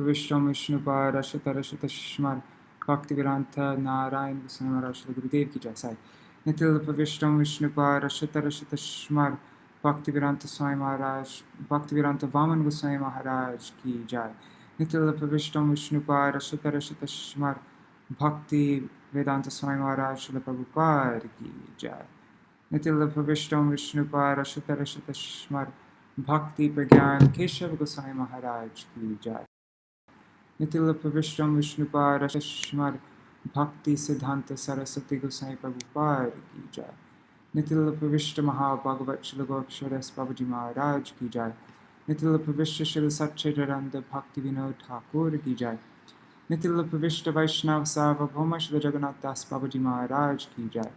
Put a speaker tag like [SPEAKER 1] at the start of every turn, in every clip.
[SPEAKER 1] विष्णु विष्णुपाद रशतरशतश्मर भक्तिवेदांता नारायण गोस्वामी महाराज श्री गुरुदेव की जय। साई नित्य विष्णु विष्णुपाद रशतरशतश्मर भक्तिवेदांता स्वामी महाराज भक्तिवेदांता वामन गोस्वामी महाराज की जय। नित्य विष्णु विष्णुपाद रशतरशतश्मर भक्ति वेदांता स्वामी महाराज श्री प्रभुपाद की जय। नित्य विष्णु विष्णुपाद रशतरशतश्मर भक्ति प्रज्ञान केशव गोस्वामी महाराज की जय। नित्य विष्णु विष्णुपाद रशतश्मर भक्ति सिद्धांत सरस्वती गोसाई प्रभुपाद की जय। नित्य विष्णु महाभागवत श्री गोक्षर बाबूजी महाराज की जय। नित्य विष्णु श्री सच्चिदानंद भक्ति विनोद ठाकुर की जय। नित्य विष्णु वैष्णव सार्वभौम श्री जगन्नाथ दास बाबूजी महाराज की जय।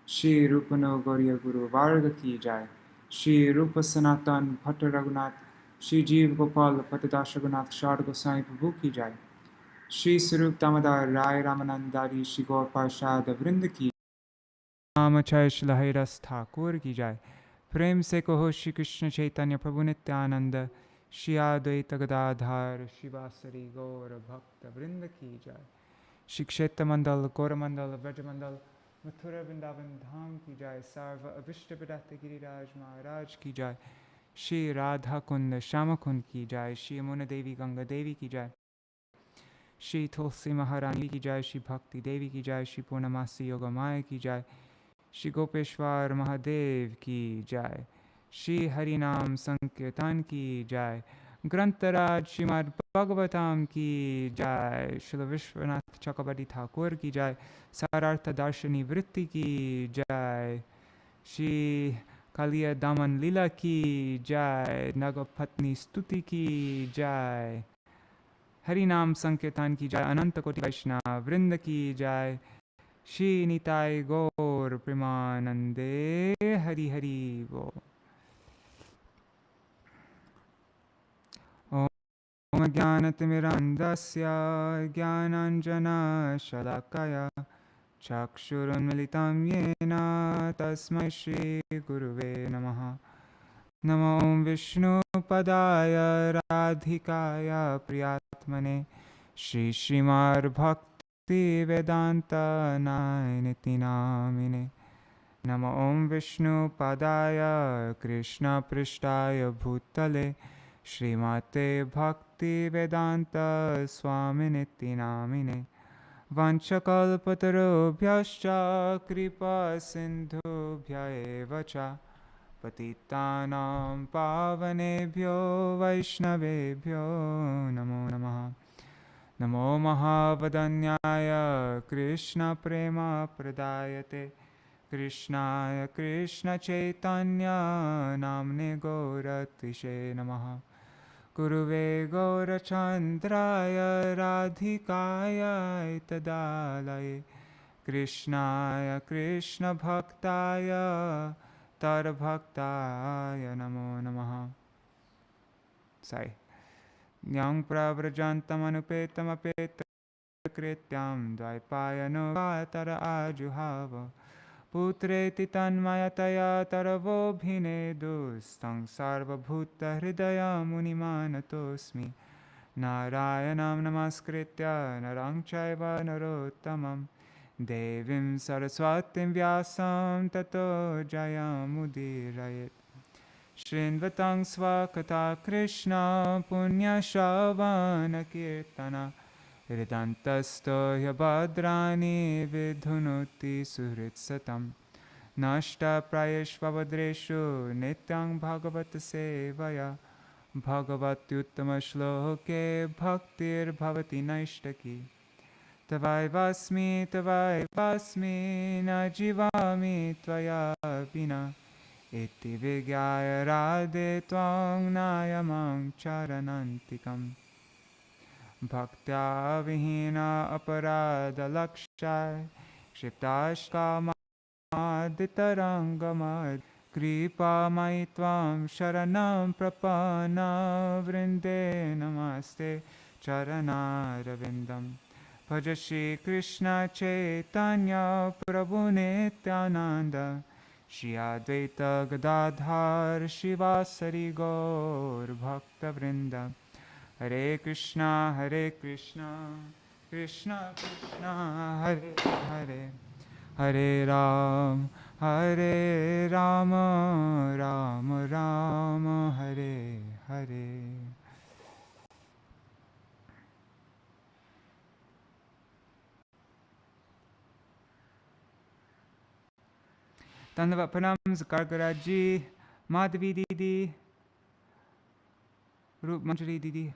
[SPEAKER 1] श्री रूपनो गौरी गुरु वर्ग की जय। श्री रूप सनातन भट्ट रघुनाथ श्री जीव गोपाल पतिदास रघुनाथ शारद गोसाई प्रभु की जय। श्री स्वरूप दामोदर राय रामानंदारी श्री गौर पार्षद वृंद की रामचय श्रीहरस ठाकुर की जय। प्रेम से कहो श्री कृष्ण चैतन्य प्रभु नित्यानंद श्री अद्वैत गदाधर शिवासरी गौर भक्त वृंद की जय। श्री क्षेत्र मंडल गौर मंडल व्रज मंडल मथुरा वृंदावन धाम की जय। सर्व अभिष्ट विदात गिरिराज महाराज की जय। श्री राधा कुंड श्याम कुंड की जय। श्री यमुना देवी गंगा देवी की जय। श्री तुलसी महारानी की जय। श्री भक्ति देवी की जय। श्री पूर्णमासी योगमाया की जय। श्री गोपेश्वर महादेव की जय। श्री हरिनाम संकीर्तन की जय। ग्रंथराज श्रीमद् भागवतम की जय। श्री विश्वनाथ चक्रवर्ती ठाकुर की जय। सारार्थ-दार्शिनी वृत्ति की जय। श्री कालिया दामन लीला की जय। नागा-patnīs स्तुति की जय। हरि नाम संकीर्तन की जय। अनंत कोटि वैष्णव वृंद की जय। श्री निताय गौर प्रेमानंदे हरि हरि बोल। ओम ज्ञानतिमिरान्धस्य ज्ञानाञ्जनशलाकया चक्षुरुन्मिलितं येन तस्मै श्रीगुरुवे नमः। नमो विष्णुपदाय राधिकाय प्रियात्मने श्रीमद्भक्तिवेदान्तनायनिति नामिने। नमो विष्णुपदाय कृष्णपृष्ठाय भूतले श्रीमते भक्तिवेदान्त स्वामिनिति नामिने। वंशकल्पतरुभ्यश्च कृपासिन्धुभ्य एव च पतितानां पावनेभ्यो वैष्णवेभ्यो नमो नमः। नमो महावदन्याय कृष्णप्रेमप्रदायते कृष्णाय कृष्णचैतन्य नाम्ने गौरतिशे नमः। गुरुवे गौरचन्द्राय राधिकाय तदालये कृष्णाय कृष्णभक्ताय तरभक्ताय नमो नमः। साई ज्ञां प्रव्रजन्तमनुपेतमपेतकृत्यं द्वैपायनो कातर आजुहाव पुत्रेति तन्मयतया तरवोऽभिनेदुस्तं सर्वभूतहृदयमुनिमानतोऽस्मि। नारायणं नमस्कृत्य नरं चैव नरोत्तमं देवीं सरस्वतीं व्यासं ततो जयमुदीरयेत्। शृण्वतं स्वकथा कृष्ण पुण्यश्रवणकीर्तन हृदन्तस्थो ह्यभद्राणि विधुनोति सुहृत्सतं। नष्टप्रायेष्वभद्रेषु नित्यं भगवत्सेवया भगवत्युत्तमश्लोके भक्तिर्भवति नैष्टकी। तवैवास्मि तवैवास्मि न जीवामि त्वया विना इति विज्ञाय राधे त्वां नायमं चरणन्तिकम्। भक्त्या विहीना अपराधलक्षाय क्षिप्ताश्कामादितरङ्गमद् कृपामयि त्वां शरणं प्रपन्ना वृन्दे नमस्ते चरणारविन्दम्। भज श्रीकृष्ण चैतन्य प्रभु नित्यानन्द श्री अद्वैत गदाधर शिवासरि गौर भक्तवृन्द। Hare Krishna, Krishna Krishna, Hare Hare, Hare Ram, Rama Rama, Hare Hare. Dandavat pranams, Gargaraji, Madhavi Didi, Rup Manjari Didi.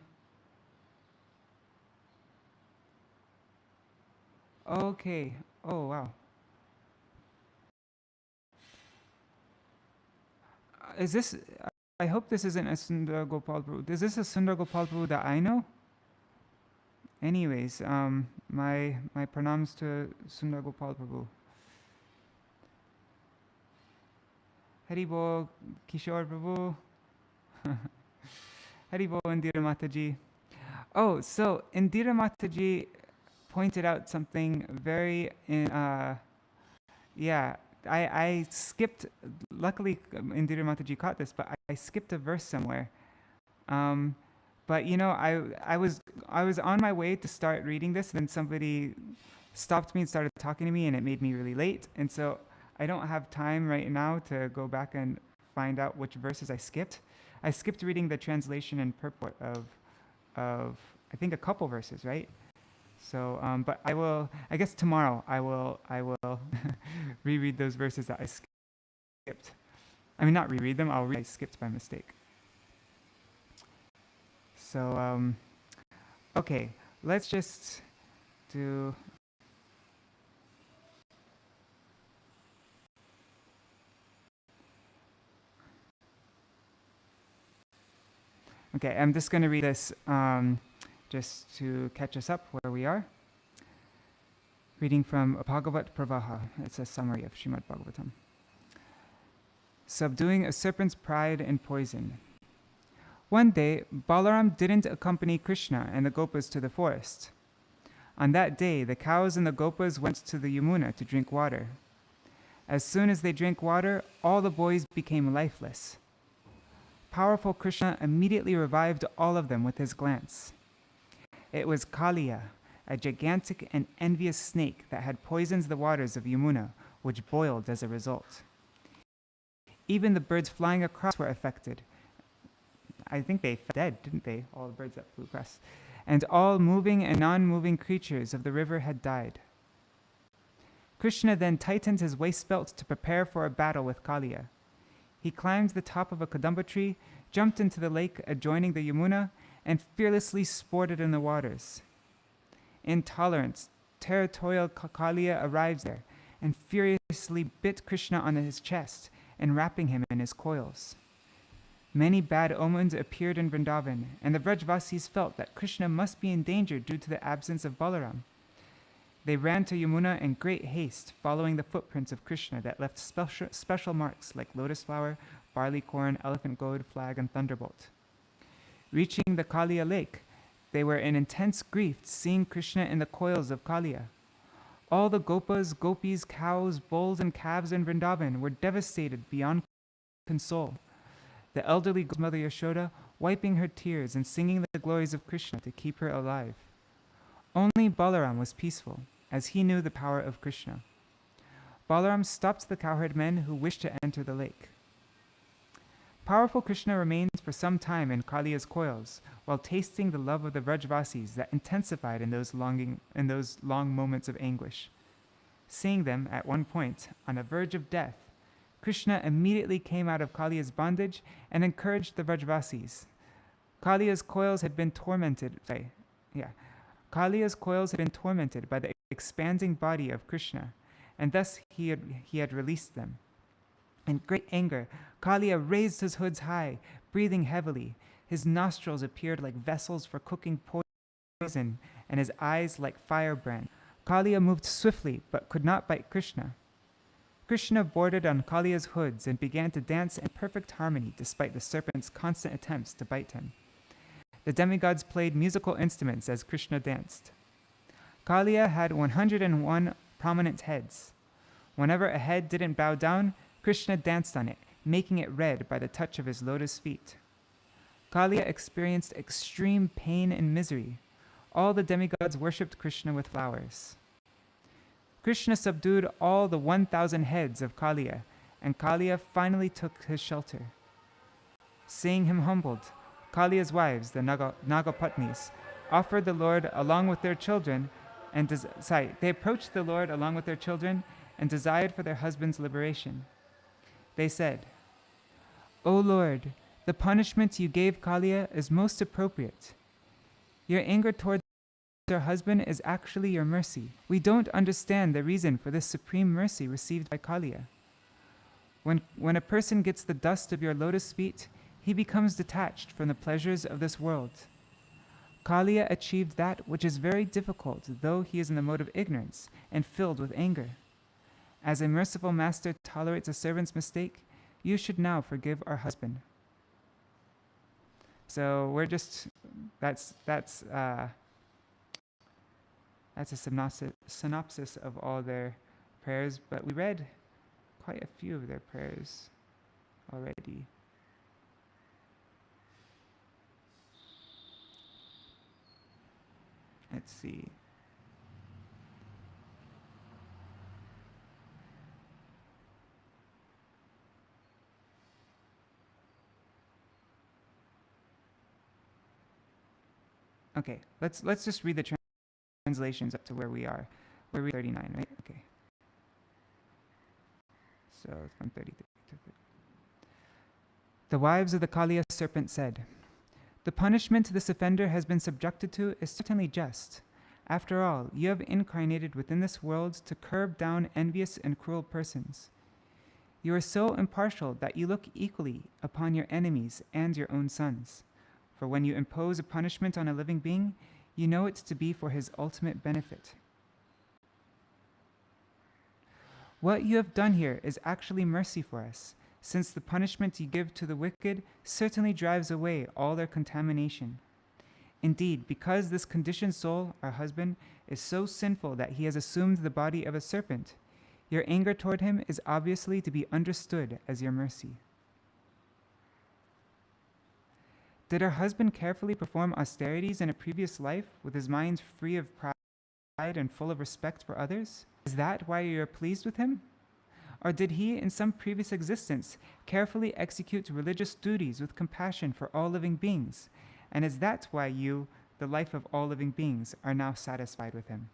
[SPEAKER 1] Okay. Oh, wow. Is this, I hope this isn't a Sundar Gopal Prabhu. Is this a Sundar Gopal Prabhu that I know? Anyways, my pranams to Sundar Gopal Prabhu. Haribo, Kishore Prabhu. Haribo, Indira Mataji. Oh, so Indira Mataji pointed out something very, I skipped, luckily Indira Mataji caught this, but I skipped a verse somewhere. But you know, I was on my way to start reading this, then somebody stopped me and started talking to me, and it made me really late. And so I don't have time right now to go back and find out which verses I skipped. I skipped reading the translation and purport of I think a couple verses, right? So, but I guess tomorrow I will reread those verses that I skipped. I mean, not reread them, I skipped by mistake. So, okay, let's just do... Okay, I'm just going to read this just to catch us up where we are. Reading from Bhagavat Pravaha. It's a summary of Śrīmad-Bhāgavatam. Subduing a serpent's pride and poison. One day, Balaram didn't accompany Krishna and the Gopas to the forest. On that day, the cows and the Gopas went to the Yamuna to drink water. As soon as they drank water, all the boys became lifeless. Powerful Krishna immediately revived all of them with his glance. It was Kaliya, a gigantic and envious snake that had poisoned the waters of Yamuna, which boiled as a result. Even the birds flying across were affected. I think they fell dead, didn't they? All the birds that flew across. And all moving and non-moving creatures of the river had died. Krishna then tightened his waist belt to prepare for a battle with Kaliya. He climbed the top of a kadamba tree, jumped into the lake adjoining the Yamuna, and fearlessly sported in the waters. Intolerant, territorial Kaliya arrives there and furiously bit Krishna on his chest, enwrapping him in his coils. Many bad omens appeared in Vrindavan, and the Vrajvasis felt that Krishna must be in danger due to the absence of Balaram. They ran to Yamuna in great haste, following the footprints of Krishna that left special marks like lotus flower, barley corn, elephant goad, flag, and thunderbolt. Reaching the Kaliya lake, they were in intense grief seeing Krishna in the coils of Kaliya. All the gopas, gopis, cows, bulls, and calves in Vrindavan were devastated beyond console. The elderly mother Yashoda wiping her tears and singing the glories of Krishna to keep her alive. Only Balaram was peaceful, as he knew the power of Krishna. Balaram stopped the cowherd men who wished to enter the lake. Powerful Krishna remained for some time in Kaliya's coils, while tasting the love of the Vrajvasis that intensified in those long moments of anguish. Seeing them, at one point, on the verge of death, Krishna immediately came out of Kaliya's bondage and encouraged the Vrajvasis. Kaliya's coils had been tormented by the expanding body of Krishna, and thus he had released them. In great anger, Kaliya raised his hoods high, breathing heavily. His nostrils appeared like vessels for cooking poison, and his eyes like firebrand. Kaliya moved swiftly, but could not bite Krishna. Krishna boarded on Kaliya's hoods and began to dance in perfect harmony despite the serpent's constant attempts to bite him. The demigods played musical instruments as Krishna danced. Kaliya had 101 prominent heads. Whenever a head didn't bow down, Krishna danced on it, making it red by the touch of his lotus feet. Kaliya experienced extreme pain and misery. All the demigods worshipped Krishna with flowers. Krishna subdued all the 1,000 heads of Kaliya, and Kaliya finally took his shelter. Seeing him humbled, Kaliya's wives, the Nāga-patnīs, offered the Lord along with their children, they approached the Lord along with their children and desired for their husbands' liberation. They said, "O Lord, the punishment you gave Kaliya is most appropriate. Your anger towards your husband is actually your mercy. We don't understand the reason for this supreme mercy received by Kaliya. When a person gets the dust of your lotus feet, he becomes detached from the pleasures of this world. Kaliya achieved that which is very difficult, though he is in the mode of ignorance and filled with anger. As a merciful master tolerates a servant's mistake, you should now forgive our husband." So we're just that's a synopsis of all their prayers, but we read quite a few of their prayers already. Let's see. Okay, let's just read the translations up to where we are. We're reading 39, right? Okay. So from 33 to 30. The wives of the Kaliya serpent said, "The punishment this offender has been subjected to is certainly just. After all, you have incarnated within this world to curb down envious and cruel persons. You are so impartial that you look equally upon your enemies and your own sons. For when you impose a punishment on a living being, you know it to be for his ultimate benefit. What you have done here is actually mercy for us, since the punishment you give to the wicked certainly drives away all their contamination. Indeed, because this conditioned soul, our husband, is so sinful that he has assumed the body of a serpent, your anger toward him is obviously to be understood as your mercy." Did our husband carefully perform austerities in a previous life with his mind free of pride and full of respect for others? Is that why you are pleased with him? Or did he, in some previous existence, carefully execute religious duties with compassion for all living beings? And is that why you, the life of all living beings, are now satisfied with him?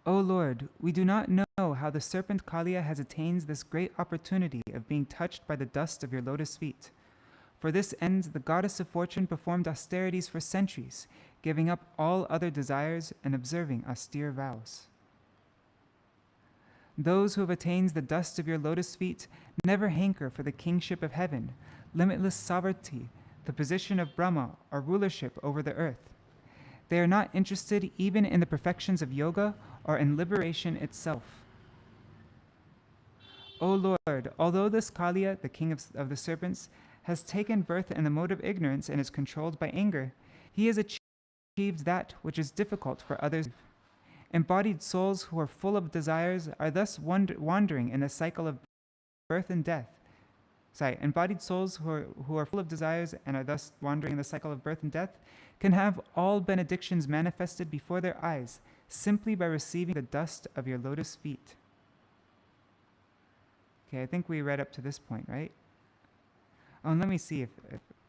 [SPEAKER 1] O Lord, we do not know how the serpent Kaliya has attained this great opportunity of being touched by the dust of your lotus feet. For this end, the goddess of fortune performed austerities for centuries, giving up all other desires and observing austere vows. Those who have attained the dust of your lotus feet never hanker for the kingship of heaven, limitless sovereignty, the position of Brahma, or rulership over the earth. They are not interested even in the perfections of yoga or in liberation itself. O Lord, although this Kaliya, the king of the serpents, has taken birth in the mode of ignorance and is controlled by anger, he has achieved that which is difficult for others. Embodied souls who are full of desires are thus wandering in the cycle of birth and death. Embodied souls who are full of desires and are thus wandering in the cycle of birth and death can have all benedictions manifested before their eyes simply by receiving the dust of your lotus feet. Okay, I think we read up to this point, right? Oh, and let me see if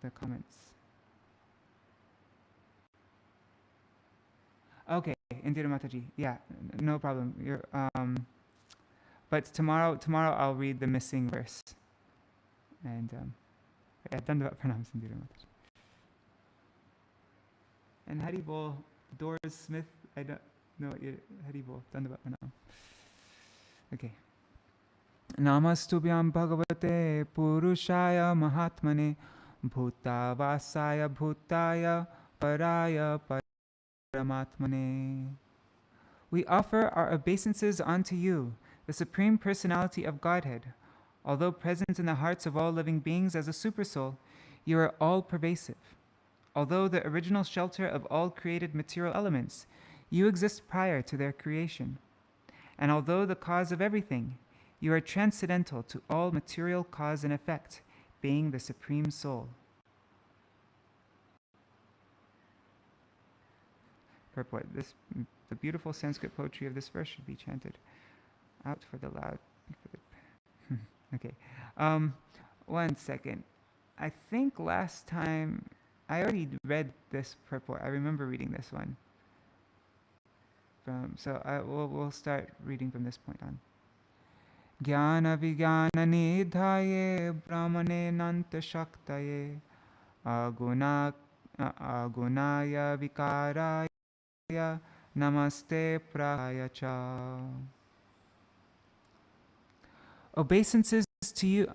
[SPEAKER 1] the comments. Okay, Indira Mataji. Yeah, no problem. But tomorrow I'll read the missing verse. And Dandavat Pranam, Indira Mataji. And Haribol, Doris Smith, I don't know what you Haribol, Dandavat Pranam. Okay. Namastubhyam Bhagavate Purushaya Mahatmane Bhutavasaya Bhutaya Paraya Paramatmane. We offer our obeisances unto you, the Supreme Personality of Godhead. Although present in the hearts of all living beings as a supersoul, you are all pervasive. Although the original shelter of all created material elements, you exist prior to their creation. And although the cause of everything, you are transcendental to all material cause and effect, being the Supreme Soul. Purport. The beautiful Sanskrit poetry of this verse should be chanted out for the loud. Okay. 1 second. I think last time I already read this purport. I remember reading this one. We'll start reading from this point on. Jnana vijnana nidhaye brahmane nanta shaktaye agunaya vikaraya namaste praya cha. Obeisances unto you,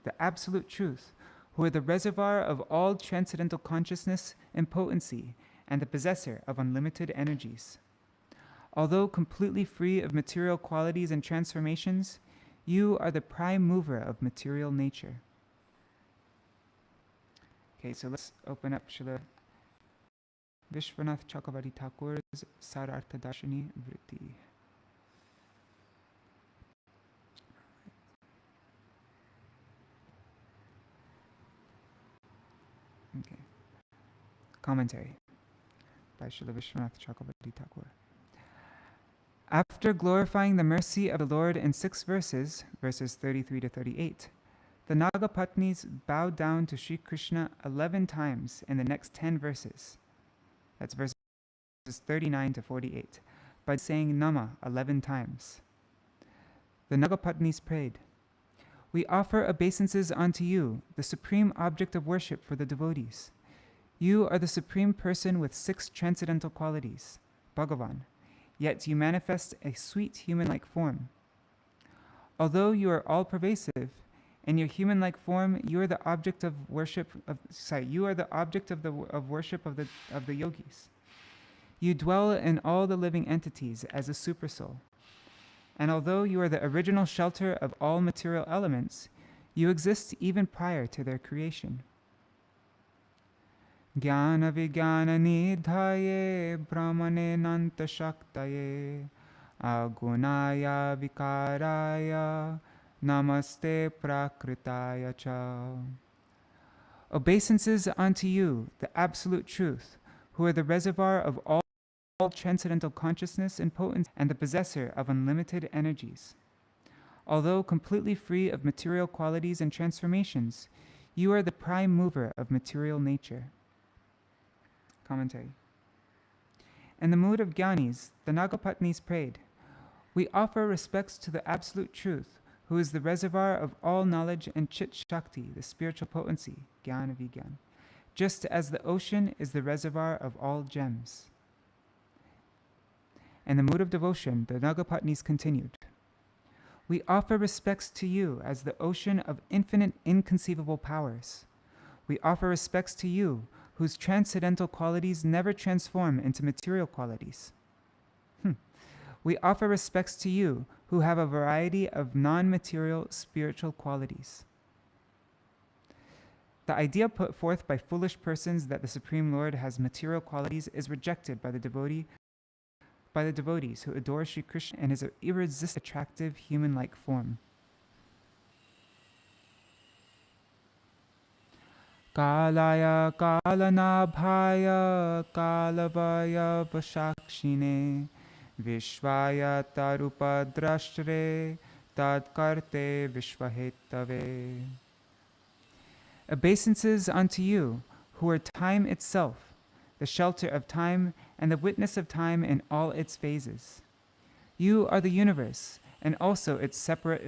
[SPEAKER 1] the absolute truth, who are the reservoir of all transcendental consciousness and potency, and the possessor of unlimited energies. Although completely free of material qualities and transformations, you are the prime mover of material nature. Okay, so let's open up Śrīla Viśvanātha Cakravartī Ṭhākura's Sārārtha-darśinī vritti. Okay. Commentary by Śrīla Viśvanātha Cakravartī Ṭhākura. After glorifying the mercy of the Lord in 6 verses, verses 33 to 38, the Nāga-patnīs bowed down to Sri Krishna 11 times in the next 10 verses. That's verses 39 to 48, by saying Nama 11 times. The Nāga-patnīs prayed, "We offer obeisances unto you, the supreme object of worship for the devotees. You are the supreme person with 6 transcendental qualities, Bhagavan, yet you manifest a sweet human-like form. Although you are all-pervasive, in your human-like form, you are the object of worship of worship of the yogis. You dwell in all the living entities as a supersoul. And although you are the original shelter of all material elements, you exist even prior to their creation. Jnana vijnana nidhaye brahmane nanta shaktaye agunaya vikaraya namaste prakritaya cha." Obeisances unto you, the absolute truth, who are the reservoir of all transcendental consciousness and potency, and the possessor of unlimited energies. Although completely free of material qualities and transformations, you are the prime mover of material nature. Commentary. In the mood of Jnanis, the Nāga-patnīs prayed, "We offer respects to the absolute truth, who is the reservoir of all knowledge and chit shakti, the spiritual potency, jnana vijnana, just as the ocean is the reservoir of all gems." In the mood of devotion, the Nāga-patnīs continued, "We offer respects to you as the ocean of infinite inconceivable powers. We offer respects to you, whose transcendental qualities never transform into material qualities. We offer respects to you, who have a variety of non-material spiritual qualities." The idea put forth by foolish persons that the Supreme Lord has material qualities is rejected by the devotees who adore Sri Krishna in his irresistibly attractive human-like form. Kalaya kalanabhaya kalavaya vashakshine Vishvaya tarupadrashtre tadkarte vishvahetave. Obeisances unto you, who are time itself, the shelter of time and the witness of time in all its phases. You are the universe, and also its separate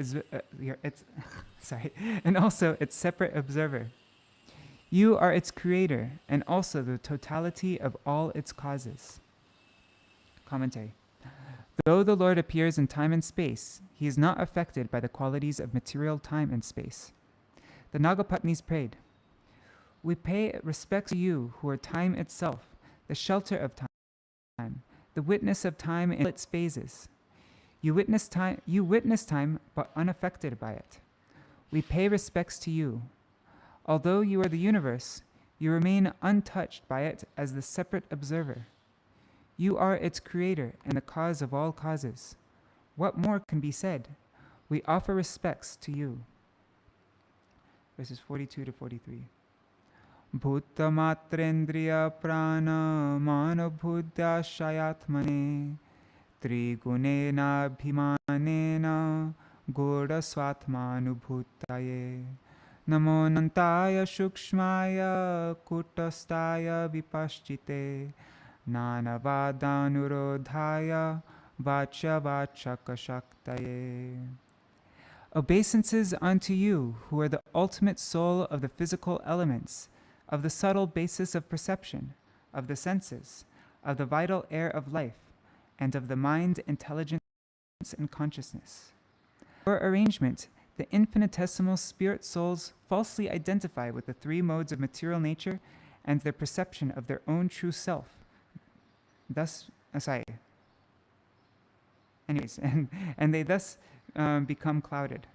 [SPEAKER 1] observer. You are its creator, and also the totality of all its causes. Commentary. Though the Lord appears in time and space, he is not affected by the qualities of material time and space. The Nāga-patnīs prayed, "We pay respect to you, who are time itself, the shelter of time, the witness of time in all its phases. You witness time, but unaffected by it. We pay respects to you. Although you are the universe, you remain untouched by it as the separate observer. You are its creator and the cause of all causes. What more can be said? We offer respects to you." verses 42 to 43. Bhuta matrendriya prana mana buddha shayatmane trigunena bhimanena goda swatmanubhutaye namo nantaya shukshmaya kutastaya vipaschite nanavadanurodhaya vacha vachakashaktaye. Obeisances unto you, who are the ultimate soul of the physical elements, of the subtle basis of perception, of the senses, of the vital air of life, and of the mind, intelligence, and consciousness. Your arrangement, the infinitesimal spirit souls falsely identify with the three modes of material nature and their perception of their own true self. Thus, and they thus become clouded.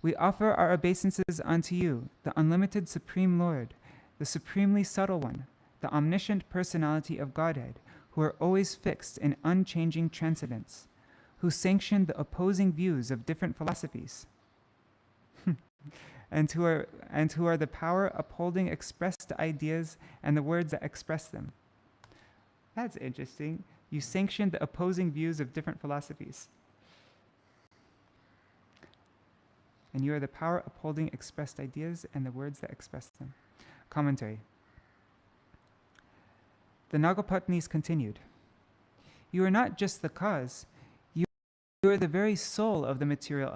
[SPEAKER 1] We offer our obeisances unto you, the unlimited Supreme Lord, the supremely subtle one, the omniscient personality of Godhead, who are always fixed in unchanging transcendence, who sanction the opposing views of different philosophies, and who are the power upholding expressed ideas and the words that express them. That's interesting. You sanction the opposing views of different philosophies. And you are the power upholding expressed ideas and the words that express them. Commentary. The Nāga-patnīs continued, you are not just the cause, you are the very soul of the material.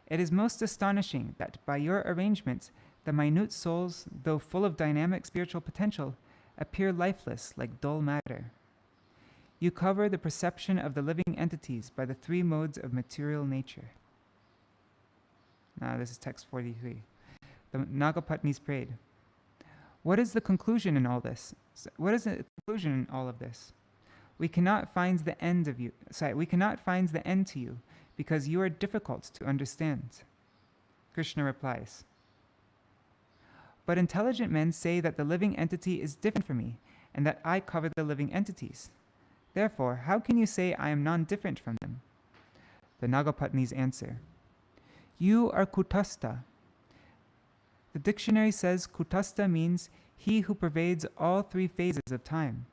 [SPEAKER 1] It is most astonishing that by your arrangement, the minute souls, though full of dynamic spiritual potential, appear lifeless like dull matter. You cover the perception of the living entities by the three modes of material nature. Now, this is text 43. The Nāga-patnīs prayed, what is the conclusion in all this? What is the conclusion in all of this? We cannot find the end of you. We cannot find the end to you because you are difficult to understand. Krishna replies, but intelligent men say that the living entity is different from me and that I cover the living entities. Therefore, how can you say I am non-different from them? The Nāga-patnīs answer, you are Kutastha. The dictionary says Kutastha means he who pervades all three phases of time.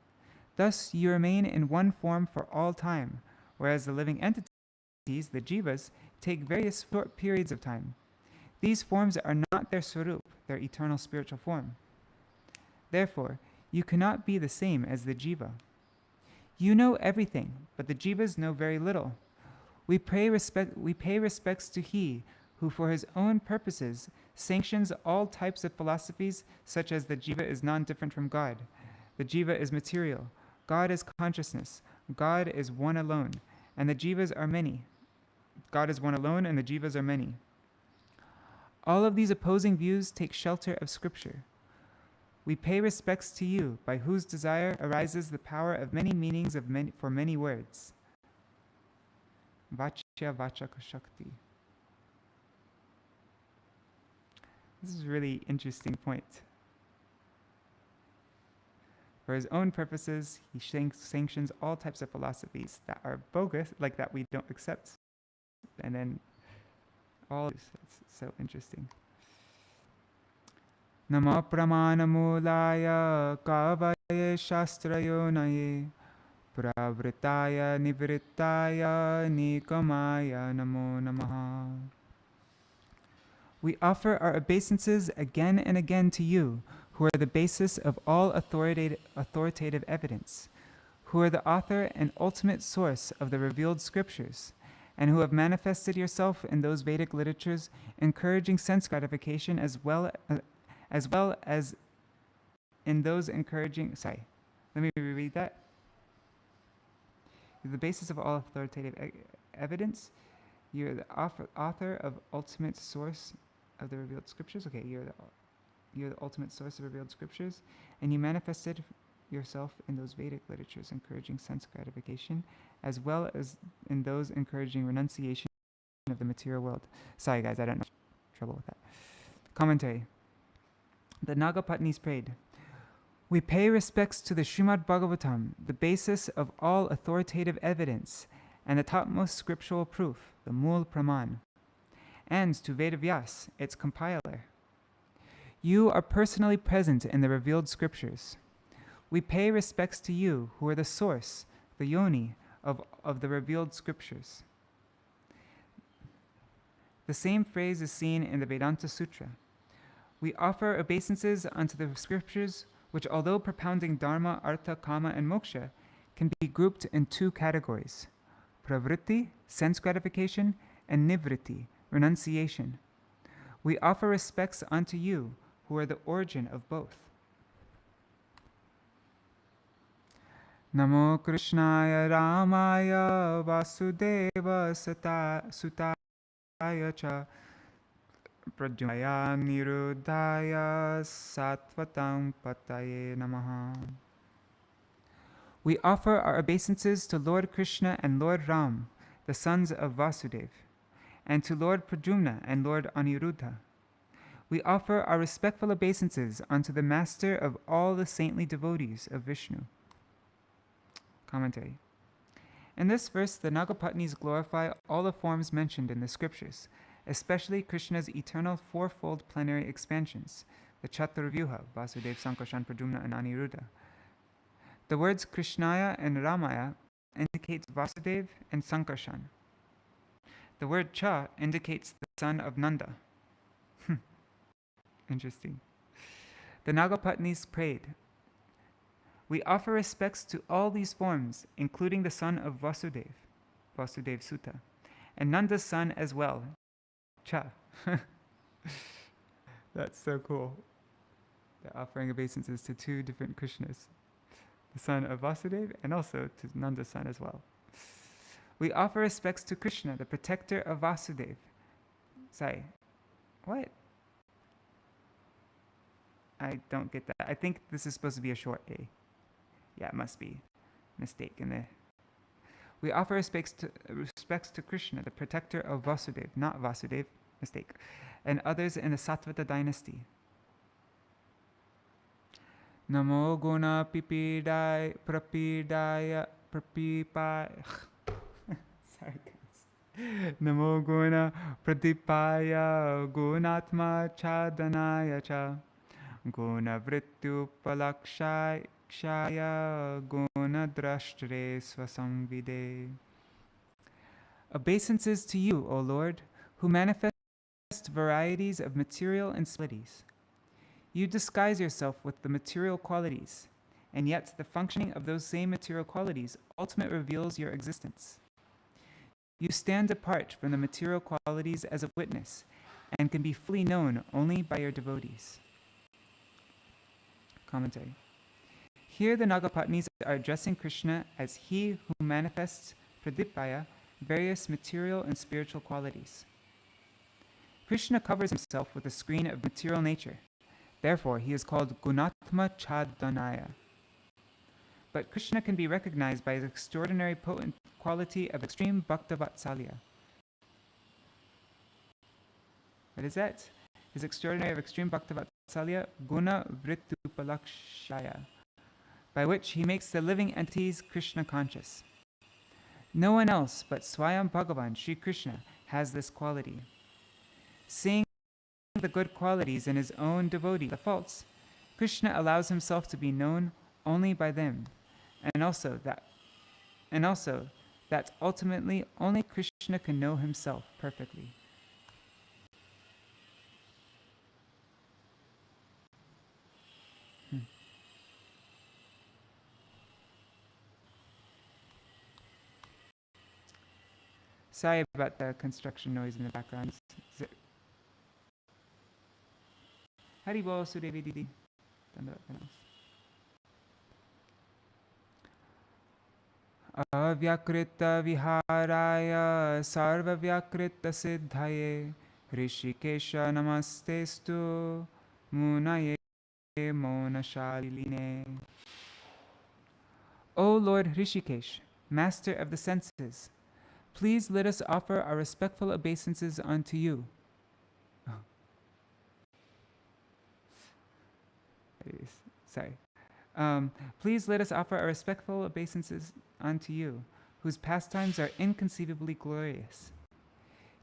[SPEAKER 1] Thus, you remain in one form for all time, whereas the living entities, the jivas, take various short periods of time. These forms are not their swarup, their eternal spiritual form. Therefore, you cannot be the same as the jiva. You know everything, but the jivas know very little. We pay respects to he who for his own purposes sanctions all types of philosophies, such as the jiva is non-different from God. The jiva is material. God is consciousness. God is one alone, and the jivas are many. God is one alone, and the jivas are many. All of these opposing views take shelter of Scripture. We pay respects to you, by whose desire arises the power of many meanings for many words. Vachya vachaka shakti. This is a really interesting point. For his own purposes, he sanctions all types of philosophies that are bogus, like that we don't accept. And then all this, it's so interesting. Nama pramana mulaya kavaye shastrayonaye pravritaya nivritaya nikamaya namo namaha. We offer our obeisances again and again to you, who are the basis of all authoritative evidence, who are the author and ultimate source of the revealed scriptures, and who have manifested yourself in those Vedic literatures, encouraging sense gratification as well as in those encouraging... Sorry, let me reread that. You're the basis of all authoritative evidence. You're the author of ultimate source of the revealed scriptures. Okay, you're the ultimate source of revealed scriptures, and you manifested yourself in those Vedic literatures, encouraging sense gratification, as well as in those encouraging renunciation of the material world. Sorry guys, I don't know. Trouble with that. Commentary. The Nāga-patnīs prayed, we pay respects to the Śrīmad-Bhāgavatam, the basis of all authoritative evidence, and the topmost scriptural proof, the Mūl Praman. and to Vedavyas, its compiler. You are personally present in the revealed scriptures. We pay respects to you, who are the source, the yoni, of the revealed scriptures. The same phrase is seen in the Vedanta Sutra. We offer obeisances unto the scriptures, which, although propounding dharma, artha, kama, and moksha, can be grouped in two categories: pravritti, sense gratification, and nivritti, renunciation. We offer respects unto you, who are the origin of both. Namo Krishnaya Ramaya Vasudeva Sutaya Cha Pradyumaya Niruddhaya Sattvatam Pataye Namaha. We offer our obeisances to Lord Krishna and Lord Ram, the sons of Vasudeva, and to Lord Pradyumna and Lord Aniruddha. We offer our respectful obeisances unto the master of all the saintly devotees of Vishnu. Commentary. In this verse, the Nāga-patnīs glorify all the forms mentioned in the scriptures, especially Krishna's eternal fourfold plenary expansions, the Chaturvyuha, Vasudeva, Sankarshan, Pradyumna, and Aniruddha. The words Krishnaya and Ramaya indicates Vasudeva and Sankarshan. The word Cha indicates the son of Nanda. Interesting. The Nāga-patnīs prayed, we offer respects to all these forms, including the son of Vasudeva, Vasudeva Sutta, and Nanda's son as well, Cha. That's so cool. They're offering obeisances to two different Krishnas, the son of Vasudeva and also to Nanda's son as well. We offer respects to Krishna, the protector of Vasudeva. Sorry, what? I don't get that. I think this is supposed to be a short A. Yeah, it must be. Mistake in there. We offer respects to Krishna, the protector of Vasudeva, not Vasudeva, mistake, and others in the Satvata dynasty. Namo guna pipidaya prapidaya prapipa. Sorry guys. Namo guna pradipaya gunatma chadanaya cha guna vrityu palakshaya guna drashtre swasamvide. Obeisances to you, O Lord, who manifest varieties of material and qualities. You disguise yourself with the material qualities, and yet the functioning of those same material qualities ultimately reveals your existence. You stand apart from the material qualities as a witness, and can be fully known only by your devotees. Commentary. Here the Nāga-patnīs are addressing Krishna as he who manifests pradipaya, various material and spiritual qualities. Krishna covers himself with a screen of material nature. Therefore, he is called Gunatma Chadanaya. But Krishna can be recognized by his extraordinary potent quality of extreme bhakta-vatsalya. What is that? His extraordinary of extreme bhakta-vatsalya, guna vrittupalakshaya, by which he makes the living entities Krishna conscious. No one else but Swayam Bhagavan, Sri Krishna, has this quality. Seeing the good qualities in his own devotee, the faults, Krishna allows himself to be known only by them, and also that ultimately only Krishna can know himself perfectly. Sorry about the construction noise in the background. Haribol Sudevi Didi. Avyakrita viharaya sarva vyakrita siddhaye Rishikesha namastestu munaye monashaline. O Lord Rishikesh, master of the senses, please let us offer our respectful obeisances unto you. Sorry. Please let us offer our respectful obeisances unto you, whose pastimes are inconceivably glorious.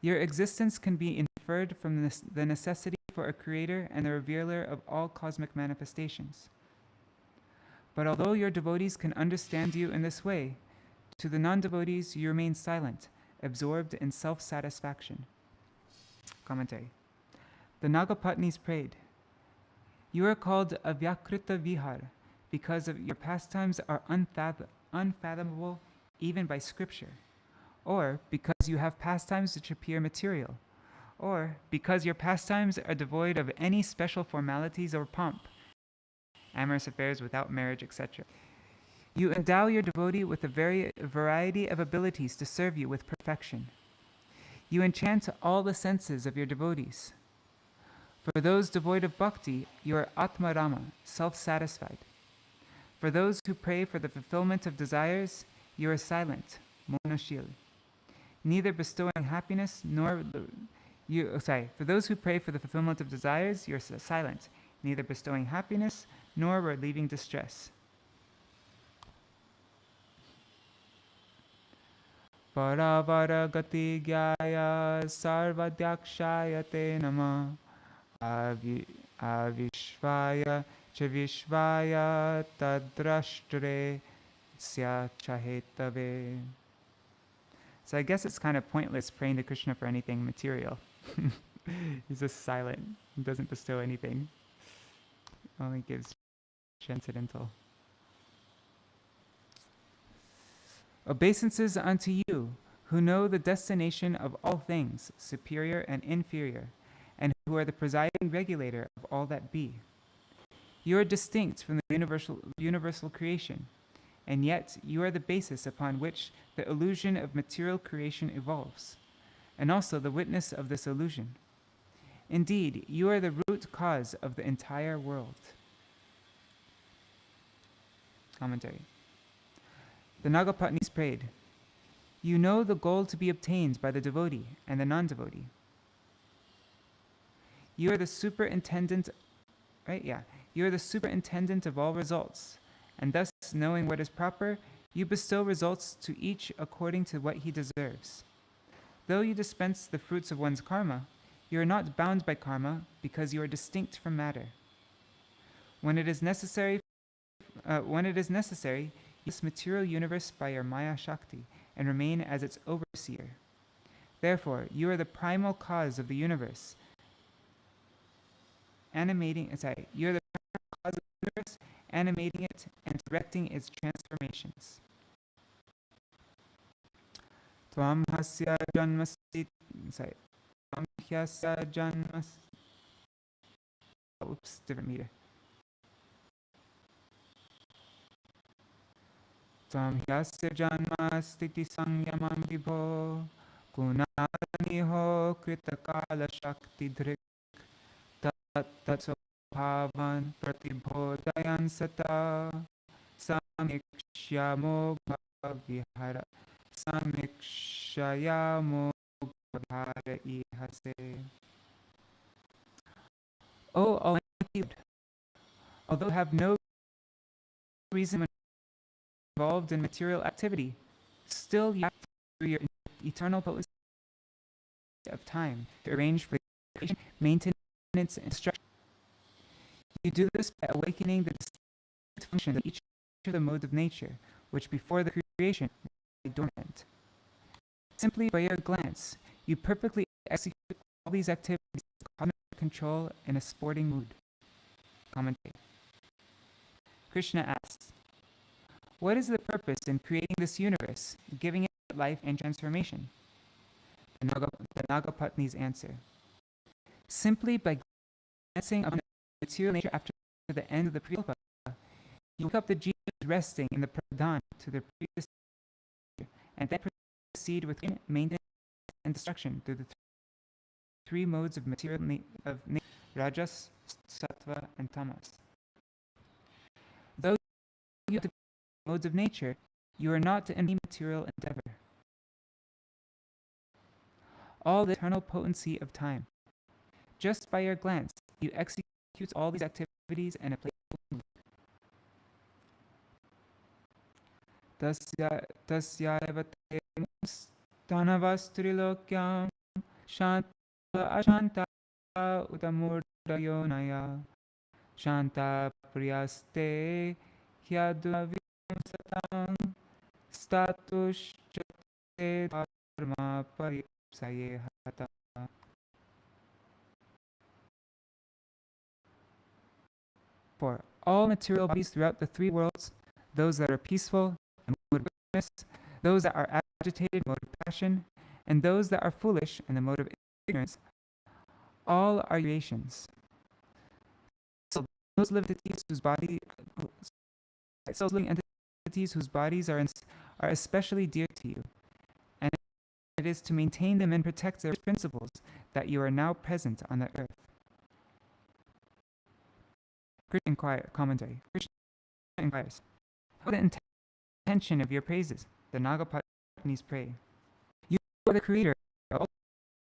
[SPEAKER 1] Your existence can be inferred from the necessity for a creator and the revealer of all cosmic manifestations. But although your devotees can understand you in this way, to the non-devotees you remain silent, absorbed in self-satisfaction. Commentary. The Nāga-patnīs prayed, "You are called Avyakrita Vihar because of your pastimes are unfathomable even by scripture, or because you have pastimes which appear material, or because your pastimes are devoid of any special formalities or pomp, amorous affairs without marriage, etc. You endow your devotee with a variety of abilities to serve you with perfection. You enchant all the senses of your devotees. For those devoid of bhakti, you are Atmarama, self-satisfied. For those who pray for the fulfillment of desires, you are silent, monoshil, neither bestowing happiness nor for those who pray for the fulfillment of desires, you are silent, neither bestowing happiness nor relieving distress. Paravara gati gyaya sarvadhyakshaya te nama avishvaya chavishvaya tadrashtre syachahetave. So I guess it's kind of pointless praying to Krishna for anything material. He's just silent. He doesn't bestow anything. Only gives transcendental. Obeisances unto you, who know the destination of all things, superior and inferior, and who are the presiding regulator of all that be. You are distinct from the universal creation, and yet you are the basis upon which the illusion of material creation evolves, and also the witness of this illusion. Indeed, you are the root cause of the entire world. Commentary. The Nāga-patnīs prayed, "You know the goal to be obtained by the devotee and the non-devotee. You are the superintendent, right? Yeah. You are the superintendent of all results, and thus, knowing what is proper, you bestow results to each according to what he deserves. Though you dispense the fruits of one's karma, you are not bound by karma because you are distinct from matter. When it is necessary, this material universe by your Maya Shakti and remain as its overseer. Therefore, you are the primal cause of the universe, animating it and directing its transformations. Tvam hasya janmasi, tvam hyasya janmas. Oops, different meter. Tvam hyasya janmastiti sangyamam vibho gunaniho kritakala shakti dhrik tatsobhavan pratibhodayan sata samikshayamo bhavihara samikshayamo bhavihara ihase." O Almighty Lord, although I have no reason involved in material activity, still you act through your eternal potency of time to arrange for the creation, maintenance, and destruction. You do this by awakening the distinct functions of each of the modes of nature, which before the creation were dormant. Simply by your glance, you perfectly execute all these activities of cosmic control in a sporting mood. Commentary. Krishna asks, "What is the purpose in creating this universe, giving it life and transformation?" The Nāga-patnīs answer, "Simply by glancing on the material nature after the end of the Prilpa, you wake up the jivas resting in the pradhan to their previous nature, and then proceed with maintenance and destruction through the three modes of material of nature, rajas, sattva, and tamas. Though you have the modes of nature, you are not in any material endeavor. All the eternal potency of time. Just by your glance, you execute all these activities in a playful mood. Tasyaiva te tanavas trilokyam ashanta utamurdayonaya shanta priyaste hyadunavyam satam status chate dharma paripsaye hata. For all material bodies throughout the three worlds, those that are peaceful and mode of goodness, those that are agitated, mode of passion, and those that are foolish and the mode of ignorance, all are creations. So those living entities whose bodies are especially dear to you, and it is to maintain them and protect their principles that you are now present on the earth. Commentary. Krishna inquires, what is the intention of your praises? The Nāga-patnīs pray. You are the creator of all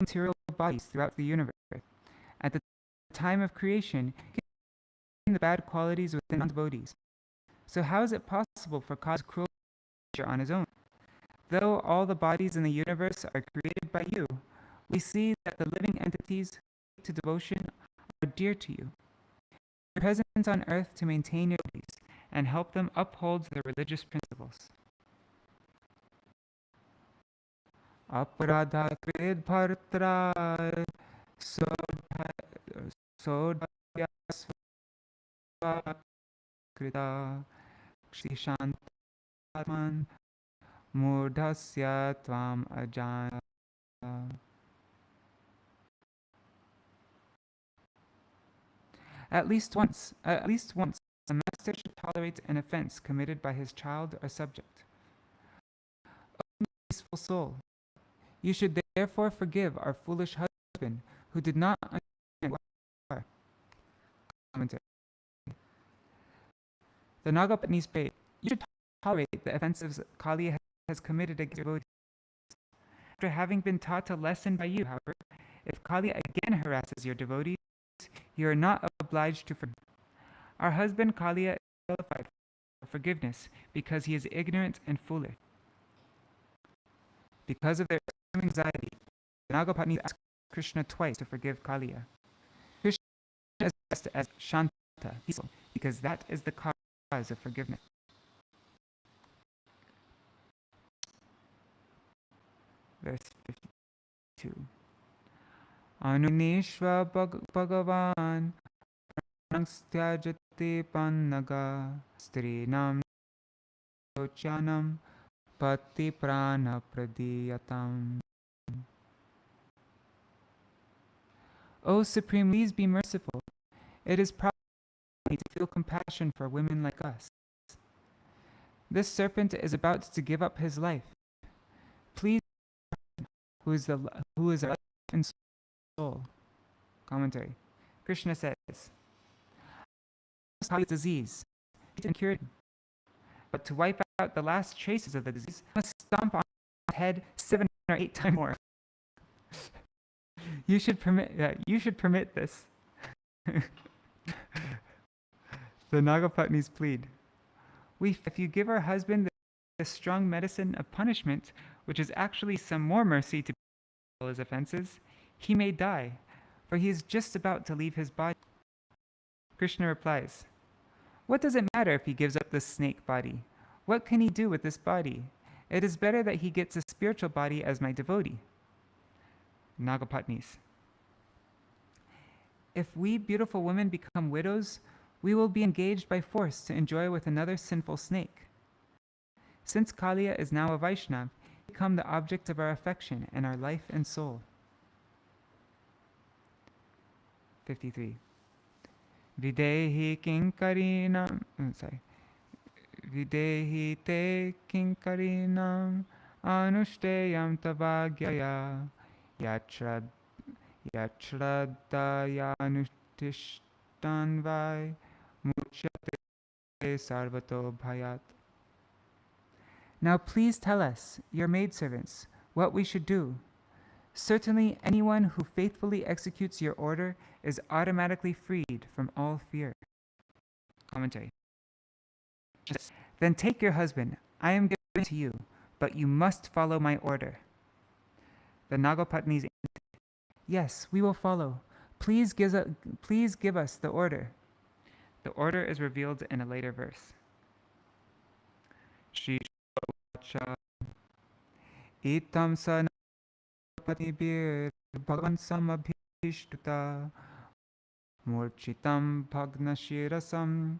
[SPEAKER 1] material bodies throughout the universe. At the time of creation, the bad qualities within non-devotees. So how is it possible for cause cruel nature on his own? Though all the bodies in the universe are created by you, we see that the living entities to devotion are dear to you. Your presence on earth to maintain your bodies and help them uphold their religious principles. Aparadha krid bhartra sodhya svakrita kshishantatman murdhasya tvam ajana. At least once, a master should tolerate an offense committed by his child or subject. O peaceful soul, you should therefore forgive our foolish husband who did not understand what we are. Commentary. The Nāga-patnīs pray, you should tolerate the offenses Kali has committed against your devotees. After having been taught a lesson by you, however, if Kali again harasses your devotees, you are not obliged to forgive. Our husband Kaliya is qualified for forgiveness because he is ignorant and foolish. Because of their extreme anxiety, the Nāga-patnīs ask Krishna twice to forgive Kaliya. Krishna is addressed as Shanta, peaceful, because that is the cause of forgiveness. Verse 52. Anunishva Bhagavan Pranangstyajati Pannaga Strinam Sochanam Pati Prana Pradiyatam. O Supreme, please be merciful. It is proper to feel compassion for women like us. This serpent is about to give up his life. Please, who is a life and soul. Commentary. Krishna says, disease and cured him. But to wipe out the last traces of the disease, I must stomp on his head 7 or 8 times more. You should permit this. The Nāga-patnīs plead, if you give our husband the strong medicine of punishment, which is actually some more mercy to his offenses, he may die, for he is just about to leave his body. Krishna replies, what does it matter if he gives up this snake body? What can he do with this body? It is better that he gets a spiritual body as my devotee. Nāga-patnīs. If we beautiful women become widows, we will be engaged by force to enjoy with another sinful snake. Since Kaliya is now a Vaishnava, he become the object of our affection and our life and soul. 53. Videhi kinkarinam, Videhi te kinkarinam anushteyam tavagyaya yachraddayanutishtanvai muchyate sarvato bhayat. Now please tell us, your maidservants, what we should do. Certainly anyone who faithfully executes your order is automatically freed from all fear. Commentary. Then take your husband. I am giving to you, but you must follow my order. The Nāga-patnīs, Yes, we will follow. Please give us the order. The order is revealed in a later verse. Śrīla itam sa Nāga-patnībhir bhagavan samabhishtuta murchitam bhagnashirasam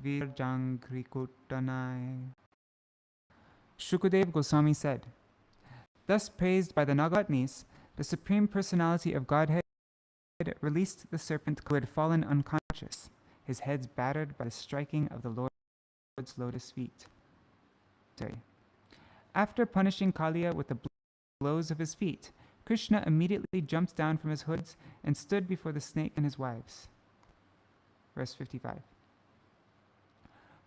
[SPEAKER 1] virjangrikutanai. Shukadeva Goswami said, thus praised by the Nāga-patnīs, the Supreme Personality of Godhead released the serpent who had fallen unconscious, his head battered by the striking of the Lord's lotus feet. After punishing Kaliya with the blows of his feet, Krishna immediately jumped down from his hoods and stood before the snake and his wives. Verse 55.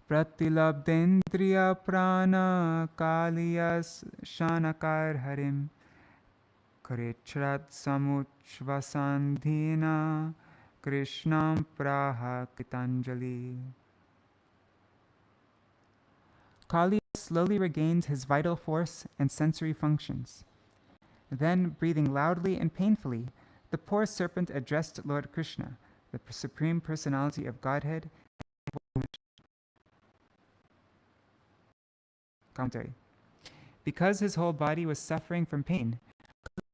[SPEAKER 1] Pratilabdendriya prana kaliyas shanakar harim Krichrat samuchvasandhina Krishnam praha kitanjali. Kaliya slowly regained his vital force and sensory functions. Then, breathing loudly and painfully, the poor serpent addressed Lord Krishna, the Supreme Personality of Godhead. Commentary. Because his whole body was suffering from pain,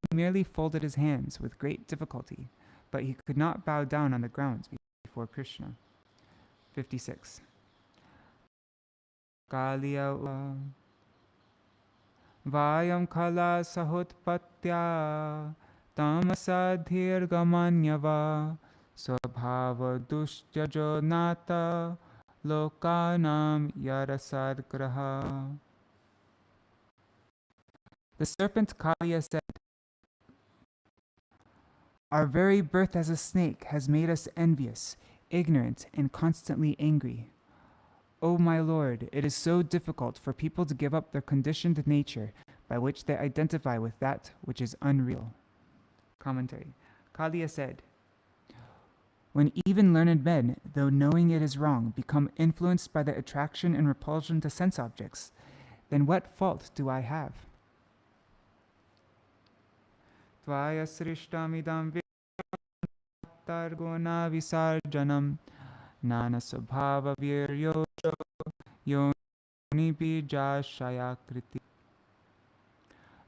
[SPEAKER 1] he merely folded his hands with great difficulty, but he could not bow down on the ground before Krishna. 56. Kaliya Vayam khala sahutpatya tamasadhir gamanyava swabhava dushyajo nata lokanam yarasadgraha. The serpent Kaliya said, our very birth as a snake has made us envious, ignorant, and constantly angry. O my Lord, it is so difficult for people to give up their conditioned nature by which they identify with that which is unreal. Commentary. Kaliya said, when even learned men, though knowing it is wrong, become influenced by the attraction and repulsion to sense objects, then what fault do I have? Tvaya srishtamidam vitarguna visarjanam nana subhava viryo yoni bijakshayakriti.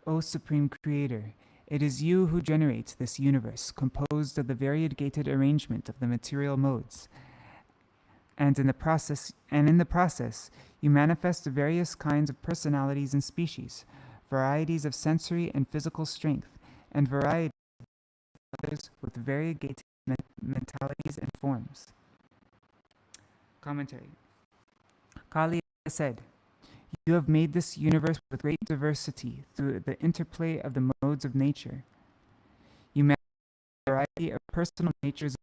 [SPEAKER 1] O Supreme Creator, it is you who generate this universe composed of the variegated arrangement of the material modes, and in the process you manifest the various kinds of personalities and species, varieties of sensory and physical strength, and varieties of others with variegated mentalities and forms. Commentary. Kaliya said, you have made this universe with great diversity through the interplay of the modes of nature. You manifest a variety of personal natures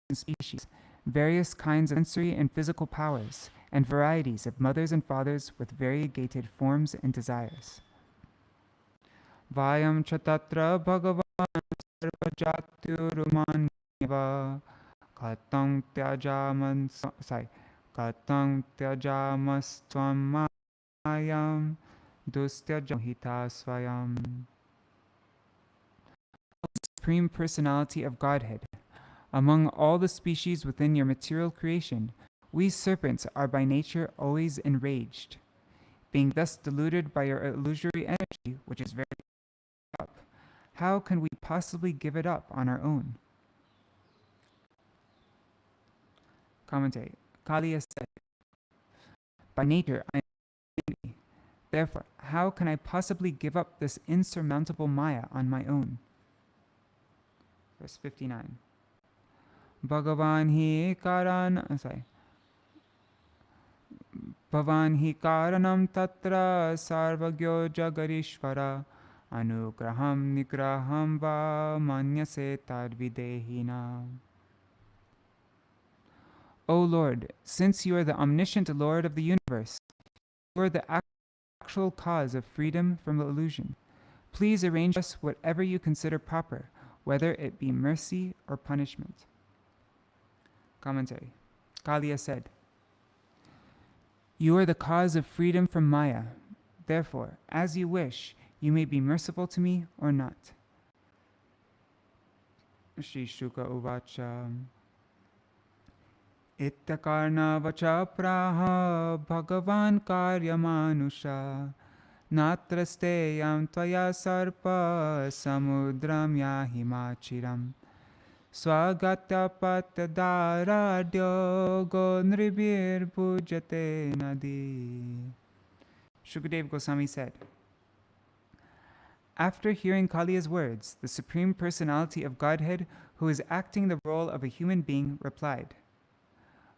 [SPEAKER 1] and species, various kinds of sensory and physical powers, and varieties of mothers and fathers with variegated forms and desires. Vayam chatatra bhagavan sarvajatyurumanyava katang tyajamastvam mayam dustyajohita swayam. Supreme Personality of Godhead, among all the species within your material creation, we serpents are by nature always enraged. Being thus deluded by your illusory energy, which is very up, how can we possibly give it up on our own? Commentary. Kaliya said, by nature I am angry. Therefore, how can I possibly give up this insurmountable Maya on my own? Verse 59. Bhagavan hi karanam tatra sarvagyo jagarishvara anugraham nigraham va manyase tadvidehina. O Lord, since you are the omniscient Lord of the universe, you are the actual cause of freedom from illusion. Please arrange us whatever you consider proper, whether it be mercy or punishment. Commentary. Kaliya said, you are the cause of freedom from Maya. Therefore, as you wish, you may be merciful to me or not. Shri Shuka Uvacha Ittakarna vacha praha bhagavan karyamanusha natraste yam tvaya sarpa samudram yahimachiram swagatya patadaradyo go nribir pujate nadi. Shukadeva Goswami said, after hearing Kaliya's words, the Supreme Personality of Godhead, who is acting the role of a human being, replied,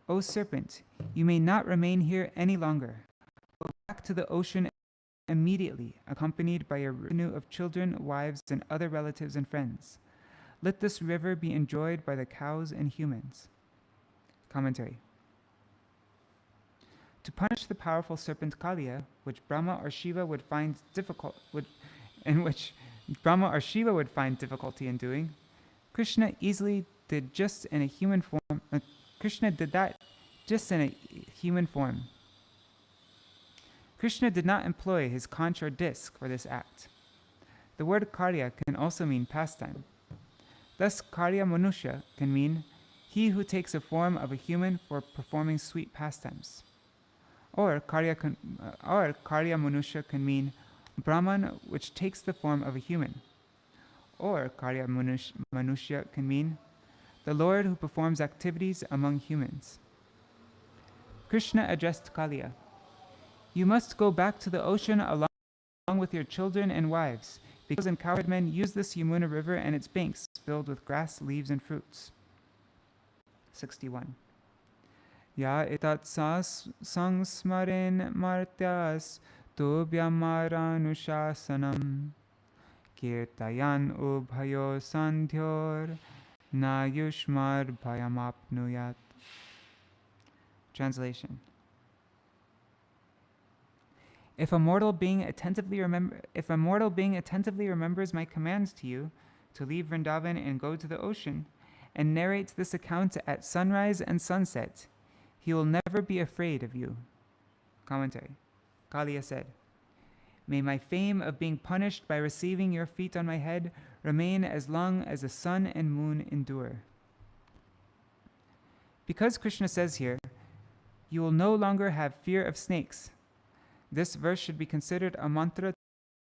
[SPEAKER 1] O serpent, you may not remain here any longer. Go back to the ocean immediately, accompanied by a retinue of children, wives, and other relatives and friends. Let this river be enjoyed by the cows and humans. Commentary. To punish the powerful serpent Kaliya, which Brahma or Shiva would find difficulty in doing, Krishna easily did just in a human form. Krishna did that just in a human form. Krishna did not employ his conch or disc for this act. The word karya can also mean pastime. Thus, karya manusya can mean he who takes the form of a human for performing sweet pastimes. Or karya manusya can mean Brahman, which takes the form of a human. Or karya manusya can mean the Lord who performs activities among humans. Krishna addressed Kaliya, you must go back to the ocean along with your children and wives, because cowherd men use this Yamuna river and its banks filled with grass, leaves, and fruits. 61. Ya etat sangsmaren martyas tobhyamaranushasanam kirtayan ubhayo sandhyor na yushmar bhayamapnuyat. Translation. If a mortal being attentively remembers my commands to you to leave Vrindavan and go to the ocean, and narrates this account at sunrise and sunset, he will never be afraid of you. Commentary. Kaliya said, may my fame of being punished by receiving your feet on my head remain as long as the sun and moon endure. Because Krishna says here, you will no longer have fear of snakes, this verse should be considered a mantra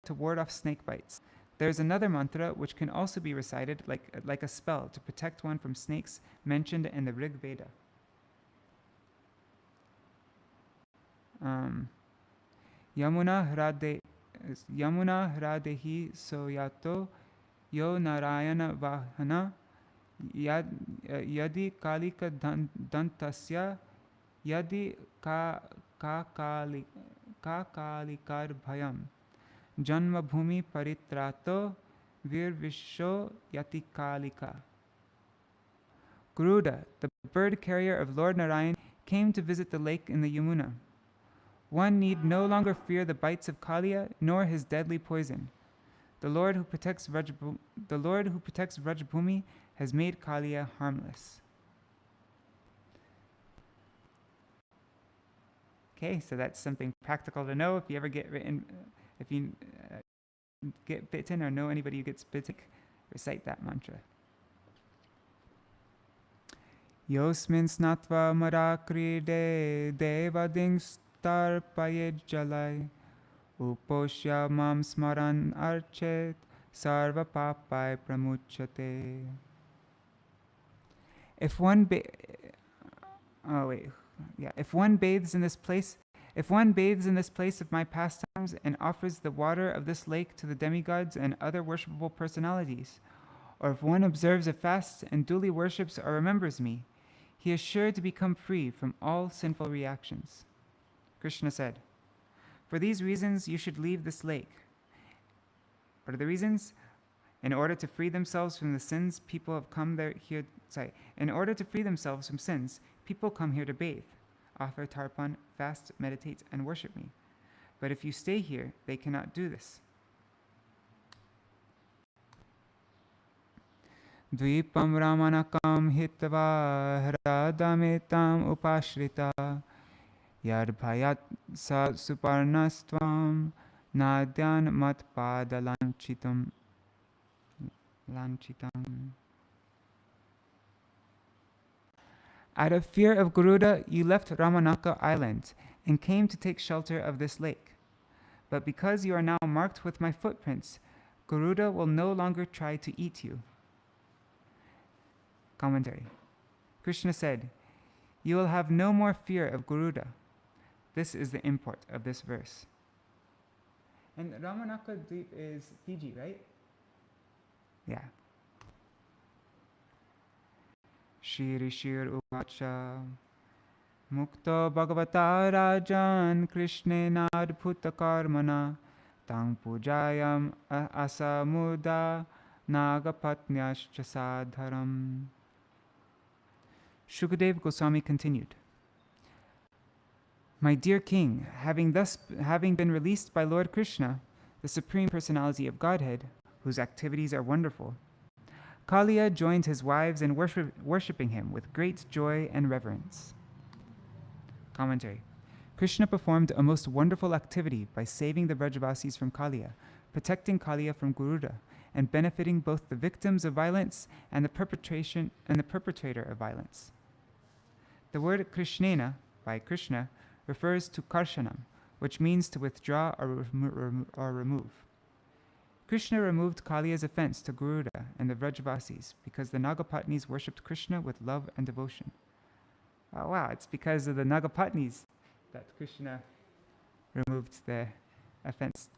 [SPEAKER 1] to ward off snake bites. There is another mantra which can also be recited like a spell to protect one from snakes mentioned in the Rig Veda. Yamuna hradehi soyato yo narayana vahana yadi kalika dantasya yadi kalikar bhayam janma bhumi paritrato vir visho yati kalika. Garuda, the bird carrier of Lord Narayan, came to visit the lake in the Yamuna. One need no longer fear the bites of Kaliya nor his deadly poison. The Lord who protects Vrajabhumi has made Kaliya harmless. Okay, so that's something practical to know. If you ever get bitten or know anybody who gets bitten, recite that mantra. Yosmin snatva marakride devadings tarpayed jalai uposhya mam smaran archet sarva papai pramuchate. If one bathes in this place of my pastimes and offers the water of this lake to the demigods and other worshipable personalities, or if one observes a fast and duly worships or remembers me, he is sure to become free from all sinful reactions. Krishna said, for these reasons you should leave this lake. What are the reasons? In order to free themselves from the sins, people have come here. In order to free themselves from sins, people come here to bathe, offer tarpan, fast, meditate, and worship me. But if you stay here, they cannot do this. Dvipam ramanakam hitva hradametam upashrita yarbhayat sa suparnastvam nadyan matpadalanchitam. Out of fear of Garuda, you left Ramanaka Island and came to take shelter of this lake. But because you are now marked with my footprints, Garuda will no longer try to eat you. Commentary. Krishna said, "You will have no more fear of Garuda." This is the import of this verse. And Ramanaka Dweep is Fiji, right? Yeah. Shri Rishir Uvacha Mukto Bhagavata Rajan Krishnena Adbhuta Karmana Tang Pujayam Asamuda Nāga-patnīscha Sadharam. Shukadeva Goswami continued, "My dear king, having been released by Lord Krishna, the Supreme Personality of Godhead, whose activities are wonderful, Kaliya joined his wives in worshipping him with great joy and reverence." Commentary. Krishna performed a most wonderful activity by saving the Vrajavasis from Kaliya, protecting Kaliya from Garuda, and benefiting both the victims of violence and the perpetrator of violence. The word Krishnena, by Krishna, refers to karshanam, which means to withdraw or remove. Krishna removed Kaliya's offense to Garuda and the Vrajavasis because the Nāga-patnīs worshipped Krishna with love and devotion. Oh wow, it's because of the Nāga-patnīs that Krishna removed the offense.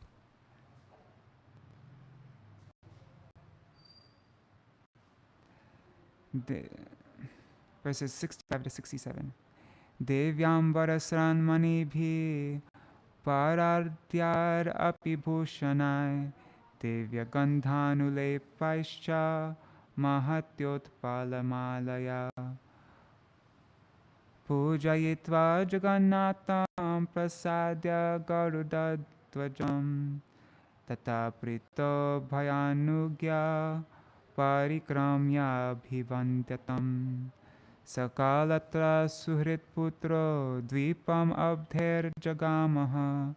[SPEAKER 1] Verses 65 to 67. Devyam varasran manibhi paradyar api bhushanai Devya gandhanule paischa mahatyot palamalaya Pujayitva jagannatam prasadya garudadvajam Tata prito bhayanugya parikramya bhivantatam Sakalatra suhrit putro dvipam abdher jagamaha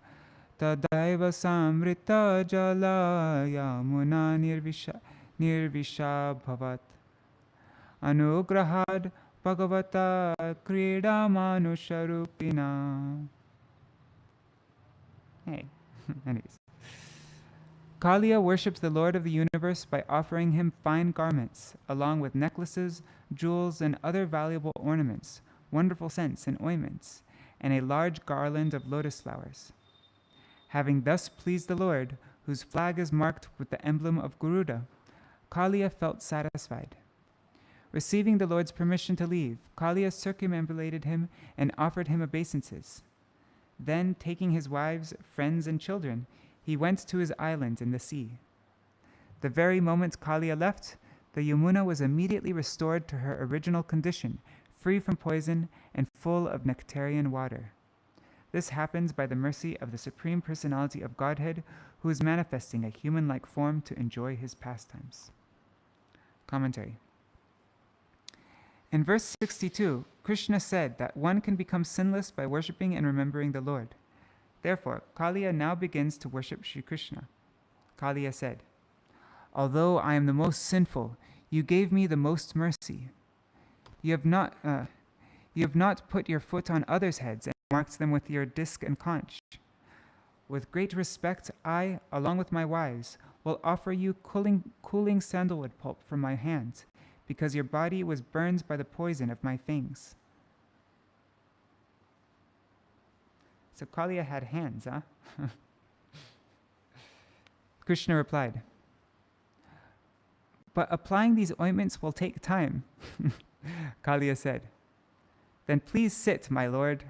[SPEAKER 1] Tadaiva samrita jala yamuna nirvisha bhavat Anugrahad bhagavata krida manusharupina. Hey, anyways. Kaliya worships the Lord of the universe by offering him fine garments, along with necklaces, jewels, and other valuable ornaments, wonderful scents and ointments, and a large garland of lotus flowers. Having thus pleased the Lord, whose flag is marked with the emblem of Garuda, Kaliya felt satisfied. Receiving the Lord's permission to leave, Kaliya circumambulated him and offered him obeisances. Then, taking his wives, friends, and children, he went to his island in the sea. The very moment Kaliya left, the Yamuna was immediately restored to her original condition, free from poison and full of nectarian water. This happens by the mercy of the Supreme Personality of Godhead, who is manifesting a human-like form to enjoy his pastimes. Commentary. In verse 62, Krishna said that one can become sinless by worshipping and remembering the Lord. Therefore, Kaliya now begins to worship Sri Krishna. Kaliya said, "Although I am the most sinful, you gave me the most mercy. You have not put your foot on others' heads and marked them with your disc and conch. With great respect, I, along with my wives, will offer you cooling sandalwood pulp from my hands, because your body was burned by the poison of my fangs." So Kaliya had hands, huh? Krishna replied, "But applying these ointments will take time." Kaliya said, "Then please sit, my lord."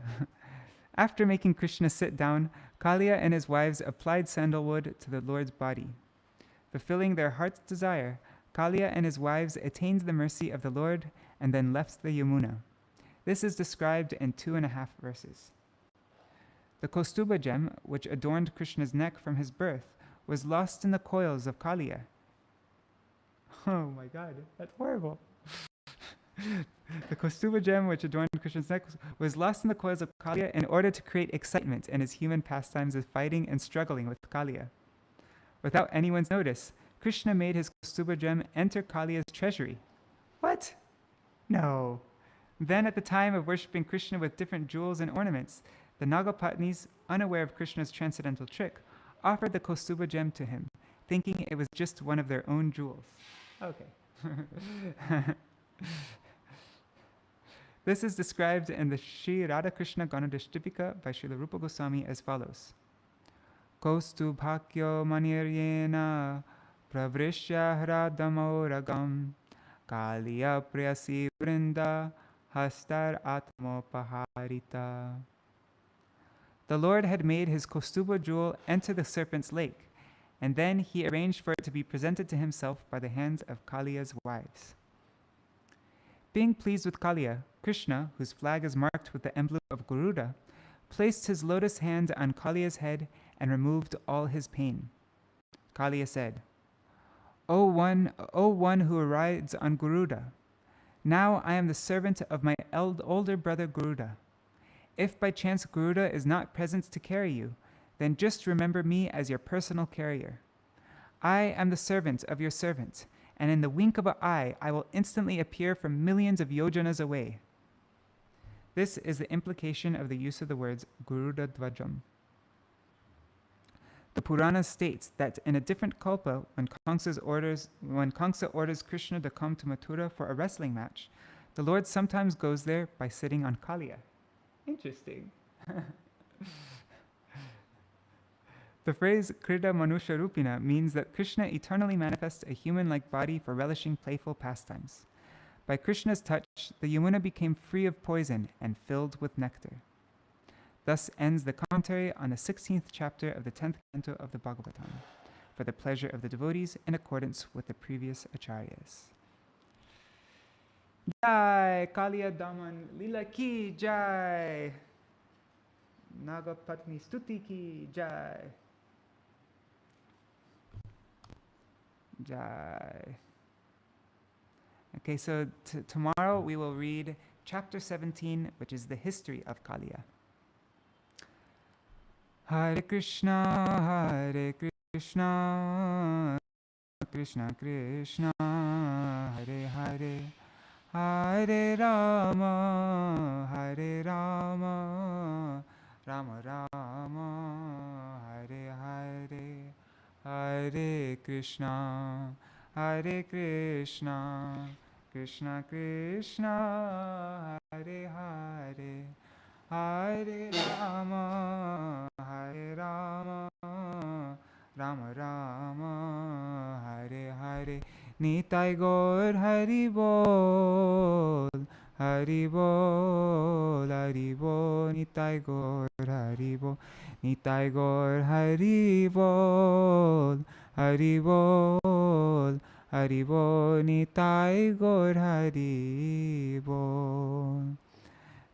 [SPEAKER 1] After making Krishna sit down, Kaliya and his wives applied sandalwood to the Lord's body. Fulfilling their heart's desire, Kaliya and his wives attained the mercy of the Lord and then left the Yamuna. This is described in 2.5 verses. The Kaustuba gem, which adorned Krishna's neck from his birth, was lost in the coils of Kaliya. Oh my God, that's horrible. The Kaustuba gem, which adorned Krishna's neck, was lost in the coils of Kaliya in order to create excitement in his human pastimes of fighting and struggling with Kaliya. Without anyone's notice, Krishna made his Kaustuba gem enter Kaliya's treasury. What? No. Then at the time of worshipping Krishna with different jewels and ornaments, the Nāga-patnīs, unaware of Krishna's transcendental trick, offered the Kaustuba gem to him, thinking it was just one of their own jewels. Okay. This is described in the Sri Radhakrishna Ganadishtipika by Srila Rupa Goswami as follows. Kaustubhakyo maniryena pravrishya hradamoragam kaliya priyasi vrinda hastar atmopaharita. The Lord had made his Kaustuba jewel enter the serpent's lake, and then he arranged for it to be presented to himself by the hands of Kaliya's wives. Being pleased with Kaliya, Krishna, whose flag is marked with the emblem of Garuda, placed his lotus hand on Kaliya's head and removed all his pain. Kaliya said, O one who rides on Garuda, now I am the servant of my older brother Garuda. If by chance Garuda is not present to carry you, then just remember me as your personal carrier. I am the servant of your servant, and in the wink of an eye, I will instantly appear from millions of yojanas away. This is the implication of the use of the words Garuda Dvajam. The Purana states that in a different kalpa, when Kamsa orders Krishna to come to Mathura for a wrestling match, the Lord sometimes goes there by sitting on Kaliya. Interesting. The phrase Krida Manusha Rupina means that Krishna eternally manifests a human-like body for relishing playful pastimes. By Krishna's touch, the Yamuna became free of poison and filled with nectar. Thus ends the commentary on the 16th chapter of the 10th canto of the Bhagavatam, for the pleasure of the devotees in accordance with the previous acharyas. Jai Kaliya Daman Lila ki Jai, Nāga-patnīs Stuti ki Jai. Jai. Okay, so tomorrow we will read chapter 17, which is the history of Kaliya. Hare Krishna, Krishna Krishna, Hare Hare, Hare Rama, Rama Rama, Hare Hare, Hare Krishna, Krishna Krishna, Hare Hare, Hare Rama, Rama Rama, Hare Hare. Nitai Gaur Hari Bol, Hari Bol, Hari Bol. Nitai Gaur Hari Bol, Nitai Gaur Hari Bol, Hari Bol, Hari Bol. Nitai Gaur Hari Bol.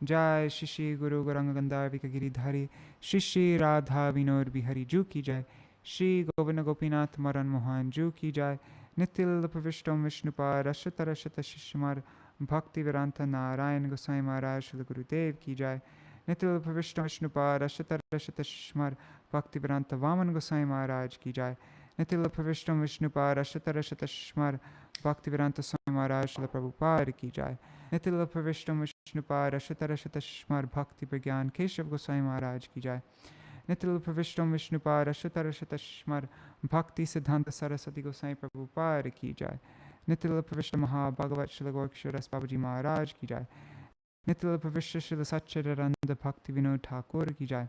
[SPEAKER 1] Jai Shri Guru Gauranga Gandharvika Giridhari Shri Shri Radha Vinod Bihari Ju ki Jai, Shri Govinda Gopinath Maran Mohan Ju ki Jai, Nitil Pravishtam Vishnupad Ashata Rashata Shishmar Bhakti Viranta Narayan Goswami Maharaj Shri Gurudev ki Jai, Nitil Pravishtam Vishnupad Ashata Rashata Shishmar Bhakti Viranta Vaman Goswami Maharaj ki Jai, Nitil Pravishtam Vishnupad Ashata Rashata Shishmar Bhakti Viranta Swami Maharaj Shri Prabhupada ki Jai, Nitil Pravishtam Vishnupad Ashata Rashata Shishmar Bhakti Pragyan Keshav Goswami Maharaj ki Jai, Nitil Pravishtam Vishnupad Ashata Rashata Shishmar Bhakti Siddhanta Saraswati Goswami Prabhupada ki Jai, Nitil Pravishtam Maha Bhagavat Shri Gorksharas Babaji Maharaj ki Jai, Nitil Pravishta Shri Satchidananda Bhakti Vinod Ṭhākura ki Jai,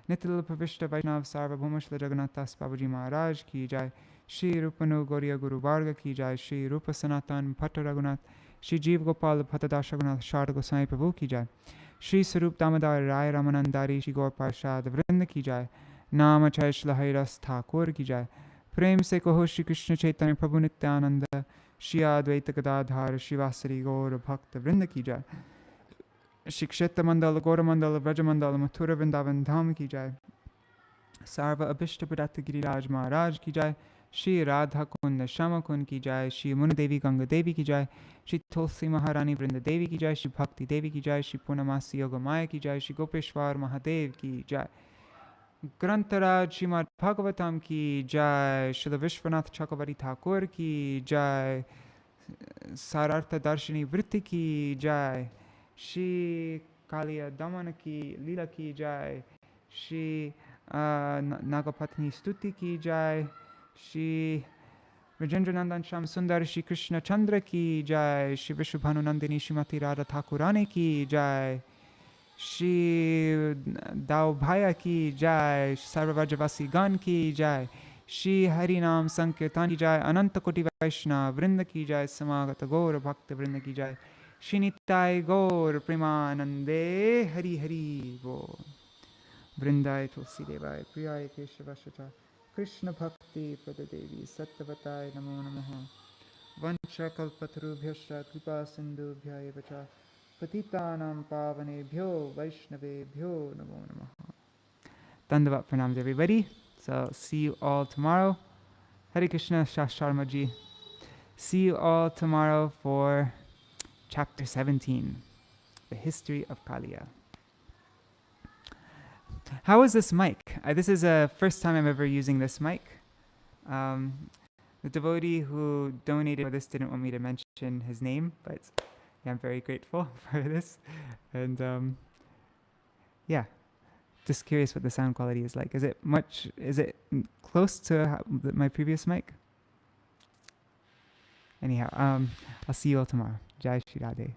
[SPEAKER 1] Nitil Pravishta Vaishnav Sarvabhauma Shri Jagannath Das Babaji Maharaj ki Jai, Shri Rupanu Gauriya Guru Varga ki Jai, Shri Rupa Sanatan Bhatta Raghunath, Shri Jeev Gopal Bhattadash Raghunath Sharda Goswami Prabhu ki Jai, Shri Sarup Damodar Rai Ramanandari Shri Gaur Parshad Vrinda ki Jai, Nama Chai Shri Hairas Ṭhākura ki Jai, Prem se Kaho Shri Krishna Chaitanya Prabhu Nityananda, Shri Advaita Gadadhar Shri Vasari Gaur Bhakta Vrinda ki Jai, Shri Kshetra Mandala Gaura Mandala Vraja Mandala Mathura Vrindavan Dham ki Jai, Sarva Abhishta Pradata Giriraj Maharaj ki Jai, Shri Radha Kund Shama Kund ki Jai, Shri Muna Devi Ganga Devi ki Jai, Shri Tulsi Maharani Vrinda Devi ki Jai, Shri Bhakti Devi ki Jai, Shri Purnamasi Yoga Maya ki Jai, Shri Gopeshwar Mahadev ki Jai, Grantaraj Śrīmad-Bhāgavatam ki Jai, Shri Viśvanātha Cakravartī Ṭhākura ki Jai, Sārārtha-darśinī Vritti ki Jai, Shri Kaliya Damana ki Lila ki jai, Shri Nāga-patnīs Stuti ki jai, Shri Rajendra Nandan Sham Sundar Shri Krishna Chandra ki jai, Shri Vishwabhanu Nandini Shrimati Radha Ṭhākurani ki jai, Shri Daubhaya ki jai, Sarvajavasi Gan ki jai, Shri Harinam Sankirtan ki jai, Ananta Koti Vaishnava Vrinda ki jai, Samagata Gaur Bhakta Vrinda ki jai, Shri Nitai Gaur Premanande Hari Hari Bo Vrindai Tulsi Devai Priyai Keshavashacha Krishna Bhakti Pradadevi Sattvatai Namo Namaha Vancha Kalpatarubhyascha Kripa Sindhubhya Evacha Patitanam Pavanebhyo Vaishnavebhyo Namo Namaha. Dandavat Pranams everybody. So see you all tomorrow. Hare Krishna Sharmaji. See you all tomorrow for Chapter 17, The History of Kaliya. How is this mic? This is the first time I'm ever using this mic. The devotee who donated for this didn't want me to mention his name, but yeah, I'm very grateful for this. And yeah, just curious what the sound quality is like. Is it close to my previous mic? Anyhow, I'll see you all tomorrow. Jai Shri Radhe.